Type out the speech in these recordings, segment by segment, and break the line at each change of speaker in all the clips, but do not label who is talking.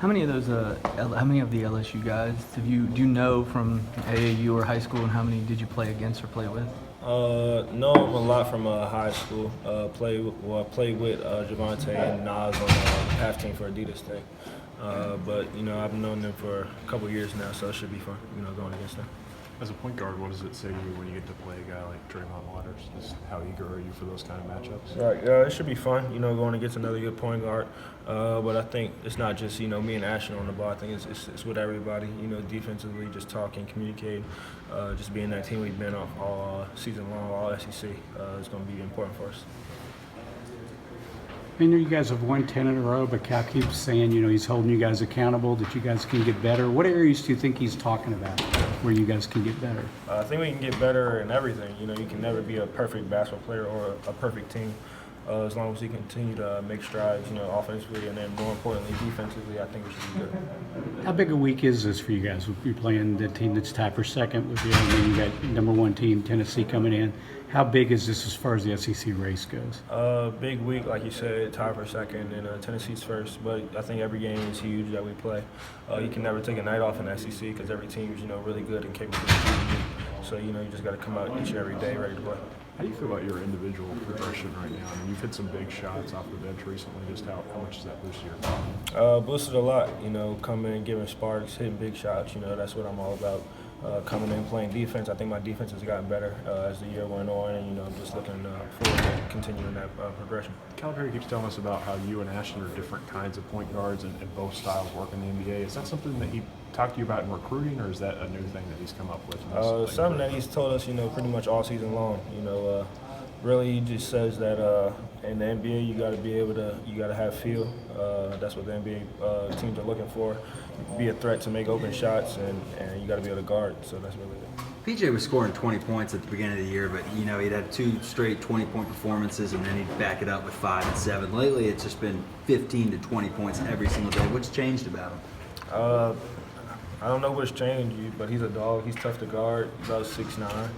How many of those, how many of the LSU guys do you know from AAU or high school, and how many did you play against or play with?
Know a lot from high school. Played with Javante and Nas on the half team for Adidas thing. But I've known them for a couple years now, so it should be fun. Going against them.
As a point guard, what does it say to you when you get to play a guy like Draymond Waters? Just how eager are you for those kind of matchups?
Right, it should be fun, going against another good point guard. But I think it's not just, me and Ashton on the ball. I think it's with everybody, defensively, just talking, communicating, just being that team we've been all season long, all SEC. Is going to be important for us.
I know you guys have won 10 in a row, but Cal keeps saying, he's holding you guys accountable, that you guys can get better. What areas do you think he's talking about where you guys can get better?
I think we can get better in everything. You can never be a perfect basketball player or a perfect team. As long as we continue to make strides, offensively, and then more importantly, defensively, I think we should be good.
How big a week is this for you guys? You're playing the team that's tied for second with you, and then you got #1 team, Tennessee, coming in. How big is this as far as the SEC race goes?
Big week, like you said, tied for second, and Tennessee's first. But I think every game is huge that we play. You can never take a night off in the SEC because every team is, really good and capable of beating you. So, you just got to come out each and every day ready to play.
How do you feel about your individual progression right now? I mean, you've hit some big shots off the bench recently. Just how much does that boost your
Boosted a lot, coming and giving sparks, hitting big shots. That's what I'm all about. Coming in playing defense. I think my defense has gotten better as the year went on, and I'm just looking forward to continuing that progression.
Calipari keeps telling us about how you and Ashton are different kinds of point guards, and both styles work in the NBA. Is that something that he talked to you about in recruiting, or is that a new thing that he's come up with?
Something that he's told us, pretty much all season long. Really, he just says that in the NBA you got to be able to, you got to have feel. That's what the NBA teams are looking for. Be a threat to make open shots, and you got to be able to guard. So that's really it.
PJ was scoring 20 points at the beginning of the year, but he'd had 2 straight 20-point performances, and then he'd back it up with 5 and 7. Lately, it's just been 15 to 20 points every single day. What's changed about him?
I don't know what's changed, but he's a dog. He's tough to guard. He's about 6'9",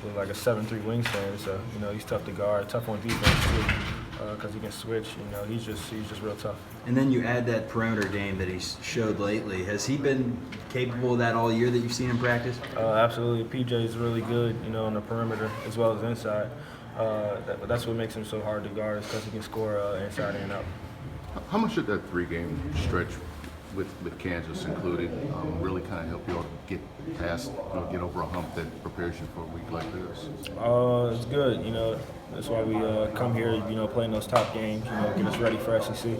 with like a 7'3" wingspan. So he's tough to guard, tough on defense too, because he can switch. He's just real tough.
And then you add that perimeter game that he's showed lately. Has he been capable of that all year that you've seen in practice?
Absolutely. PJ is really good, on the perimeter as well as inside. That's what makes him so hard to guard, is because he can score inside and out.
How much did that 3-game stretch with Kansas included really kind of help you all get past, get over a hump that prepares you for a week like this?
It's good. That's why we come here, playing those top games, get us ready for SEC.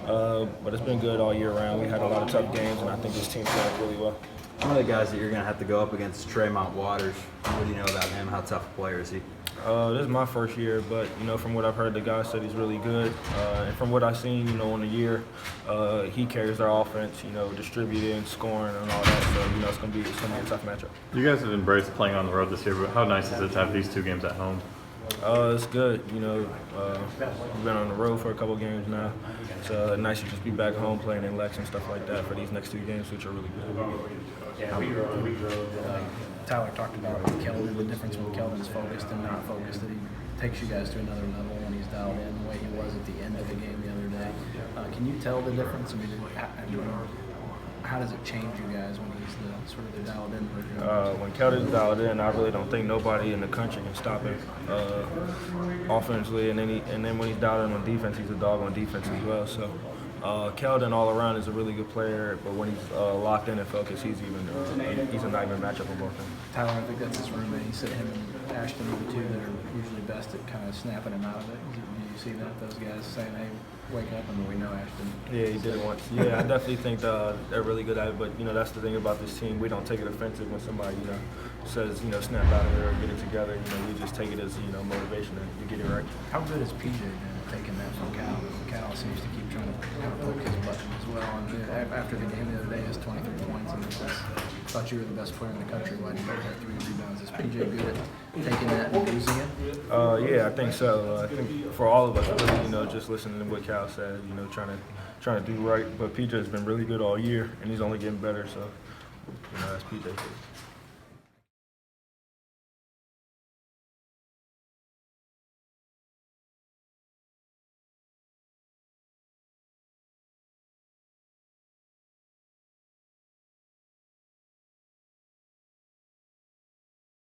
But it's been good all year round. We had a lot of tough games, and I think this team's playing really well.
One of the guys that you're going to have to go up against is Draymond Waters. What do you know about him? How tough a player is he?
This is my first year, but from what I've heard, the guy said he's really good. And from what I've seen, on the year, he carries their offense, distributing, scoring, and all that. So it's gonna be a tough matchup.
You guys have embraced playing on the road this year, but how nice is it to have these 2 games at home?
It's good. We've been on the road for a couple games now. It's nice to just be back home playing in Lex and stuff like that for these next 2 games, which are really good.
Tyler talked about Keldon, the difference when Keldon's focused and not focused, that he takes you guys to another level when he's dialed in, the way he was at the end of the game the other day. Can you tell the difference? How does it change you guys when he's the dialed in version?
When Keldon's dialed in, I really don't think nobody in the country can stop him offensively, and then when he's dialed in on defense, he's a dog on defense as well. So Keldon all around is a really good player, but when he's locked in and focused, he's a nightmare matchup for both of them.
Tyler, I think that's his roommate. He said him and Ashton are the 2 that are usually best at kind of snapping him out of it. Do you see that? Those guys saying, "Hey, wake up," and we know Ashton.
Yeah, he did it once. Yeah, I definitely think they're really good at it. But that's the thing about this team. We don't take it offensive when somebody says snap out of there or get it together. We just take it as motivation to get it right.
How good has PJ been at taking that from Cal? Cal seems to keep trying to kind of poke his button as well. And after the game the other day, his 23 points, and he says, "Thought you were the best player in the country. Why didn't you have 3 rebounds?" Is PJ good at taking that and using it?
Yeah, I think so. I think for all of us, really, just listening to what Cal said, trying to do right. But PJ has been really good all year, and he's only getting better. So, that's PJ.